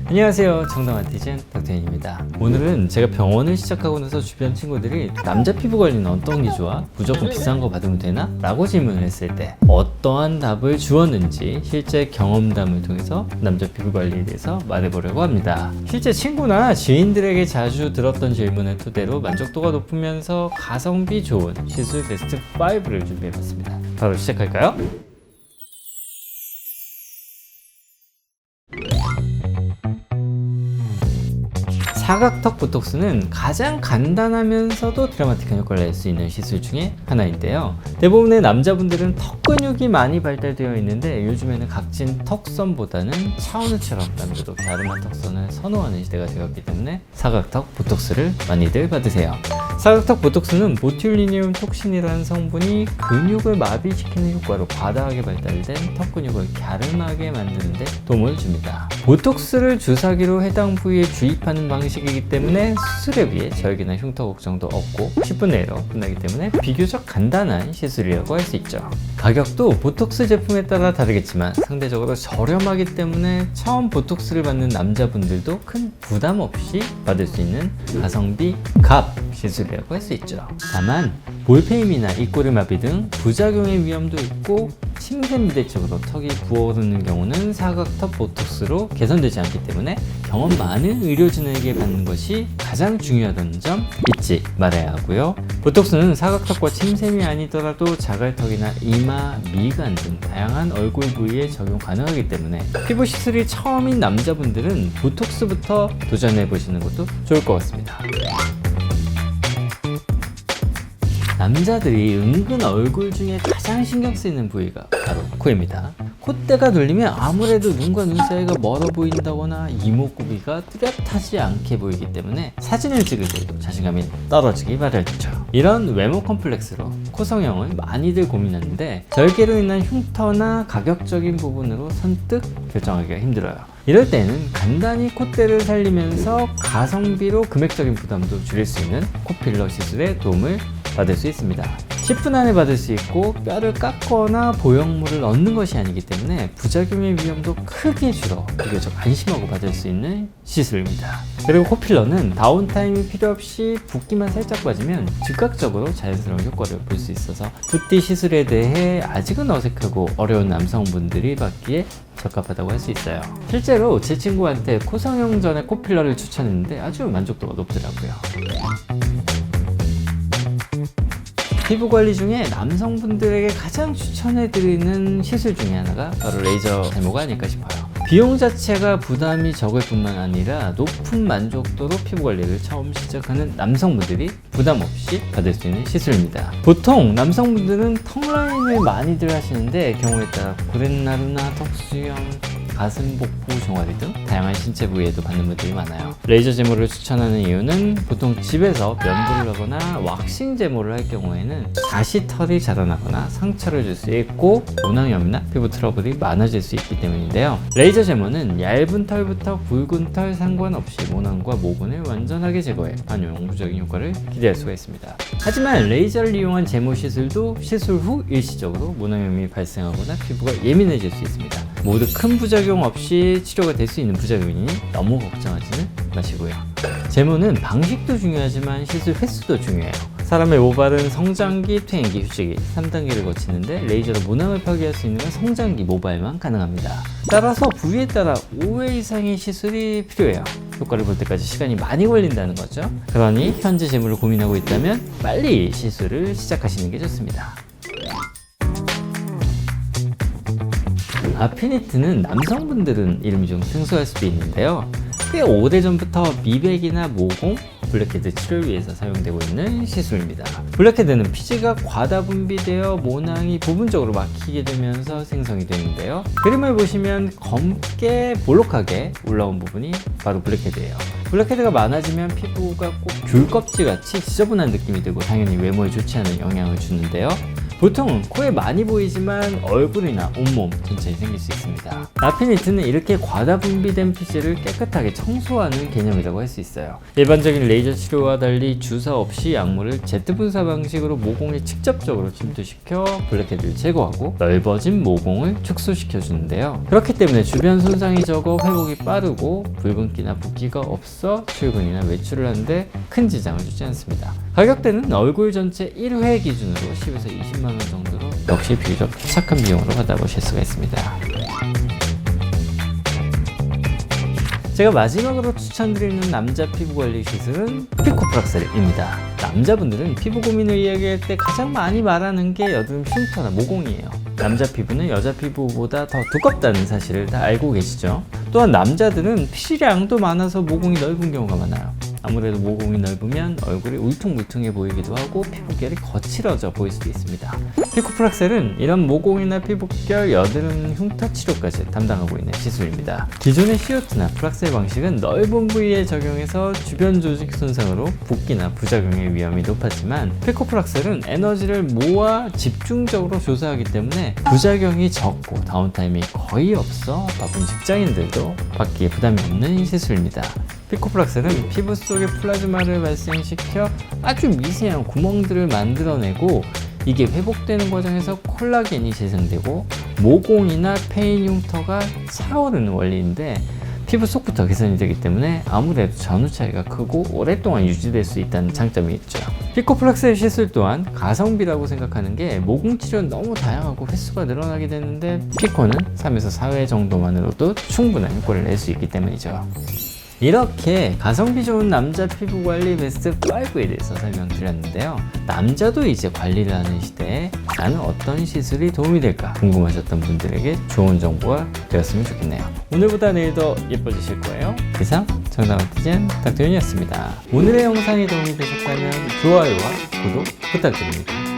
안녕하세요, 정당아티즌 닥터인입니다. 오늘은 제가 병원을 시작하고 나서 주변 친구들이 남자 피부 관리는 어떤 게 좋아? 무조건 비싼 거 받으면 되나? 라고 질문을 했을 때 어떠한 답을 주었는지 실제 경험담을 통해서 남자 피부 관리에 대해서 말해보려고 합니다. 실제 친구나 지인들에게 자주 들었던 질문을 토대로 만족도가 높으면서 가성비 좋은 시술 베스트 5를 준비해봤습니다. 바로 시작할까요? 사각턱 보톡스는 가장 간단하면서도 드라마틱한 효과를 낼 수 있는 시술 중에 하나인데요. 대부분의 남자분들은 턱 근육이 많이 발달되어 있는데 요즘에는 각진 턱선보다는 차은우처럼 남자도 갸름한 턱선을 선호하는 시대가 되었기 때문에 사각턱 보톡스를 많이들 받으세요. 사각턱 보톡스는 보튠리늄 톡신이라는 성분이 근육을 마비시키는 효과로 과다하게 발달된 턱 근육을 갸름하게 만드는 데 도움을 줍니다. 보톡스를 주사기로 해당 부위에 주입하는 방식이기 때문에 수술에 비해 절개나 흉터 걱정도 없고 10분 내로 끝나기 때문에 비교적 간단한 시술이라고 할 수 있죠. 가격도 보톡스 제품에 따라 다르겠지만 상대적으로 저렴하기 때문에 처음 보톡스를 받는 남자분들도 큰 부담 없이 받을 수 있는 가성비 값 시술이라고 할 수 있죠. 다만 볼페임이나 입꼬리 마비 등 부작용의 위험도 있고 침샘 미대쪽으로 턱이 부어오르는 경우는 사각턱 보톡스로 개선되지 않기 때문에 경험 많은 의료진에게 받는 것이 가장 중요하다는 점 잊지 말아야 하고요. 보톡스는 사각턱과 침샘이 아니더라도 자갈턱이나 이마, 미간 등 다양한 얼굴 부위에 적용 가능하기 때문에 피부 시술이 처음인 남자분들은 보톡스부터 도전해 보시는 것도 좋을 것 같습니다. 남자들이 은근 얼굴 중에 가장 신경 쓰이는 부위가 바로 코입니다. 콧대가 돌리면 아무래도 눈과 눈 사이가 멀어 보인다거나 이목구비가 뚜렷하지 않게 보이기 때문에 사진을 찍을 때도 자신감이 떨어지기 마련이죠. 이런 외모 컴플렉스로 코 성형을 많이들 고민하는데 절개로 인한 흉터나 가격적인 부분으로 선뜻 결정하기가 힘들어요. 이럴 때는 간단히 콧대를 살리면서 가성비로 금액적인 부담도 줄일 수 있는 코필러 시술에 도움을 받을 수 있습니다. 10분 안에 받을 수 있고 뼈를 깎거나 보형물을 넣는 것이 아니기 때문에 부작용의 위험도 크게 줄어 비교적 안심하고 받을 수 있는 시술입니다. 그리고 코필러는 다운타임이 필요 없이 붓기만 살짝 빠지면 즉각적으로 자연스러운 효과를 볼 수 있어서 붓기 시술에 대해 아직은 어색하고 어려운 남성분들이 받기에 적합하다고 할 수 있어요. 실제로 제 친구한테 코 성형 전에 코필러를 추천했는데 아주 만족도가 높더라고요. 피부 관리 중에 남성분들에게 가장 추천해드리는 시술 중에 하나가 바로 레이저 제모가 아닐까 싶어요. 비용 자체가 부담이 적을 뿐만 아니라 높은 만족도로 피부 관리를 처음 시작하는 남성분들이 부담 없이 받을 수 있는 시술입니다. 보통 남성분들은 턱 라인을 많이들 하시는데 경우에 따라 구렛나루나 턱수염, 가슴, 복부, 종아리 등 다양한 신체 부위에도 받는 분들이 많아요. 레이저 제모를 추천하는 이유는 보통 집에서 면도를 하거나 왁싱 제모를 할 경우에는 다시 털이 자라나거나 상처를 줄 수 있고 모낭염이나 피부 트러블이 많아질 수 있기 때문인데요. 레이저 제모는 얇은 털부터 굵은 털 상관없이 모낭과 모근을 완전하게 제거해 반영구적인 효과를 기대할 수가 있습니다. 하지만 레이저를 이용한 제모 시술도 시술 후 일시적으로 모낭염이 발생하거나 피부가 예민해질 수 있습니다. 모두 큰 부작용 없이 치료가 될 수 있는 부작용이니 너무 걱정하지는 마시고요. 제모는 방식도 중요하지만 시술 횟수도 중요해요. 사람의 모발은 성장기, 퇴행기, 휴지기 3단계를 거치는데 레이저로 모낭을 파괴할 수 있는 건 성장기 모발만 가능합니다. 따라서 부위에 따라 5회 이상의 시술이 필요해요. 효과를 볼 때까지 시간이 많이 걸린다는 거죠. 그러니 현재 제모를 고민하고 있다면 빨리 시술을 시작하시는 게 좋습니다. 아피니트는 남성분들은 이름이 좀 생소할 수도 있는데요. 꽤 오래전부터 미백이나 모공, 블랙헤드 치료를 위해서 사용되고 있는 시술입니다. 블랙헤드는 피지가 과다 분비되어 모낭이 부분적으로 막히게 되면서 생성이 되는데요. 그림을 보시면 검게 볼록하게 올라온 부분이 바로 블랙헤드예요. 블랙헤드가 많아지면 피부가 꼭 귤껍질같이 지저분한 느낌이 들고 당연히 외모에 좋지 않은 영향을 주는데요. 보통은 코에 많이 보이지만 얼굴이나 온몸 전체에 생길 수 있습니다. 라피니트는 이렇게 과다 분비된 피지를 깨끗하게 청소하는 개념이라고 할 수 있어요. 일반적인 레이저 치료와 달리 주사 없이 약물을 제트 분사 방식으로 모공에 직접적으로 침투시켜 블랙헤드를 제거하고 넓어진 모공을 축소시켜 주는데요. 그렇기 때문에 주변 손상이 적어 회복이 빠르고 붉은기나 붓기가 없어 출근이나 외출을 하는데 큰 지장을 주지 않습니다. 가격대는 얼굴 전체 1회 기준으로 10에서 20만 원 정도로 역시 비교적 착한 비용으로 받아보실 수가 있습니다. 제가 마지막으로 추천드리는 남자 피부관리 시술은 피코프락셀입니다. 남자분들은 피부 고민을 이야기할 때 가장 많이 말하는 게 여드름 흉터나 모공이에요. 남자 피부는 여자 피부보다 더 두껍다는 사실을 다 알고 계시죠? 또한 남자들은 피지량도 많아서 모공이 넓은 경우가 많아요. 아무래도 모공이 넓으면 얼굴이 울퉁불퉁해 보이기도 하고 피부결이 거칠어져 보일 수도 있습니다. 피코프락셀은 이런 모공이나 피부결, 여드름 흉터 치료까지 담당하고 있는 시술입니다. 기존의 시오트나 프락셀 방식은 넓은 부위에 적용해서 주변 조직 손상으로 붓기나 부작용의 위험이 높았지만 피코프락셀은 에너지를 모아 집중적으로 조사하기 때문에 부작용이 적고 다운타임이 거의 없어 바쁜 직장인들도 받기에 부담이 없는 시술입니다. 피코프락셀은 피부 속에 플라즈마를 발생시켜 아주 미세한 구멍들을 만들어내고 이게 회복되는 과정에서 콜라겐이 재생되고 모공이나 페인 흉터가 차오르는 원리인데 피부 속부터 개선이 되기 때문에 아무래도 전후 차이가 크고 오랫동안 유지될 수 있다는 장점이 있죠. 피코프락셀 시술 또한 가성비라고 생각하는 게 모공 치료는 너무 다양하고 횟수가 늘어나게 되는데 피코는 3에서 4회 정도만으로도 충분한 효과를 낼 수 있기 때문이죠. 이렇게 가성비 좋은 남자 피부 관리 베스트 5에 대해서 설명드렸는데요. 남자도 이제 관리를 하는 시대에 나는 어떤 시술이 도움이 될까 궁금하셨던 분들에게 좋은 정보가 되었으면 좋겠네요. 오늘보다 내일 더 예뻐지실 거예요. 이상 정답아티젠 닥터윤이었습니다. 오늘의 영상이 도움이 되셨다면 좋아요와 구독 부탁드립니다.